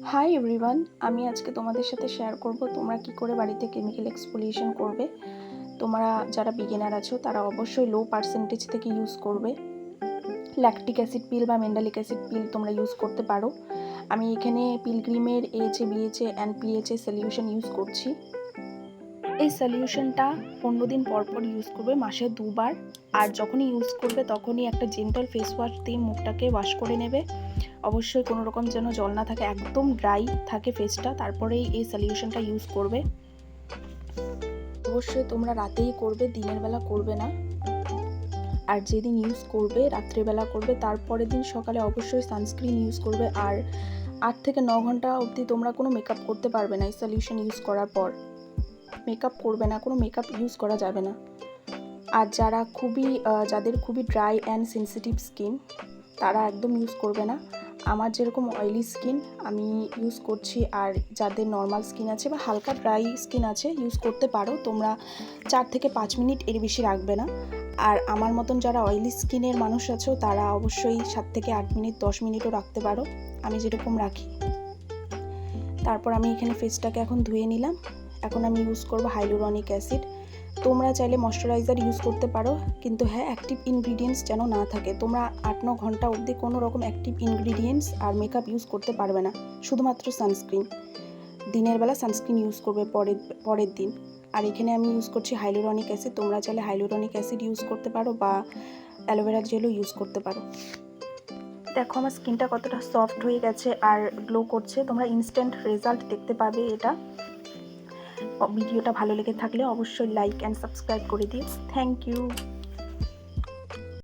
Hi everyone, আমি আজকে তোমাদের সাথে শেয়ার করব তোমরা কি করে বাড়িতে কেমিক্যাল এক্সফোলিয়েশন করবে। তোমরা যারা বিগিনার আছো তারা অবশ্যই লো পার্সেন্টেজ থেকে ইউজ করবে। ল্যাকটিক অ্যাসিড পিল বা মেন্ডালিক অ্যাসিড পিল তোমরা ইউজ করতে পারো। আমি এখানে পিলগ্রিমের AHA BHA and PHA solution use করছি। এই সলিউশনটা 15 দিন পর পর ইউজ করবে, মাসে 2 বার। আর যখনই ইউজ করবে তখনই একটা জেন্টাল ফেস ওয়াশ দিয়ে মুখটাকে ওয়াশ করে নেবে। অবশ্যই কোনো রকম যেন জল না থাকে, একদম ড্রাই থাকে ফেসটা, তারপরেই এই সলিউশনটা ইউজ করবে। অবশ্যই তোমরা রাতেই করবে, দিনের বেলা করবে না। আর যেদিন ইউজ করবে রাত্রেবেলা করবে, তারপরের দিন সকালে অবশ্যই সানস্ক্রিন ইউজ করবে। আর 8 থেকে 9 ঘন্টা অবধি তোমরা কোনো মেকআপ করতে পারবে না। এই সলিউশন ইউজ করার পর মেকআপ করবে না, কোনো মেকআপ ইউজ করা যাবে না। আর যাদের খুবই ড্রাই অ্যান্ড সেন্সিটিভ স্কিন তারা একদম ইউজ করবে না। আমার যেরকম অয়েলি স্কিন আমি ইউজ করছি, আর যাদের নর্মাল স্কিন আছে বা হালকা ড্রাই স্কিন আছে ইউজ করতে পারো। তোমরা 4 থেকে 5 মিনিট এর বেশি রাখবে না। আর আমার মতন যারা অয়েলি স্কিনের মানুষ আছো তারা অবশ্যই 7 থেকে 8 মিনিট 10 মিনিটও রাখতে পারো, আমি যেরকম রাখি। তারপর আমি এখানে ফেসটাকে এখন ধুয়ে নিলাম। এখন আমি ইউজ করব হাইলুরনিক অ্যাসিড। তোমরা চাইলে ময়শ্চারাইজার ইউজ করতে পারো, কিন্তু হ্যাঁ, অ্যাক্টিভ ইনগ্রিডিয়েন্টস যেন না থাকে। তোমরা 8-9 ঘন্টা অবধি কোনো রকম অ্যাক্টিভ ইনগ্রিডিয়েন্টস আর মেকআপ ইউজ করতে পারবে না, শুধুমাত্র সানস্ক্রিন। দিনের বেলা সানস্ক্রিন ইউজ করবে পরের দিন। আর এখানে আমি ইউজ করছি হাইলুরনিক অ্যাসিড। তোমরা চাইলে হাইলুরনিক অ্যাসিড ইউজ করতে পারো বা অ্যালোভেরা জেলও ইউজ করতে পারো। দেখো আমার স্কিনটা কতটা সফট হয়ে গেছে আর গ্লো করছে। তোমরা ইনস্ট্যান্ট রেজাল্ট দেখতে পাবে এটা। ভিডিওটা ভালো লেগে থাকলে অবশ্যই লাইক অ্যান্ড সাবস্ক্রাইব করে দিও। Thank you.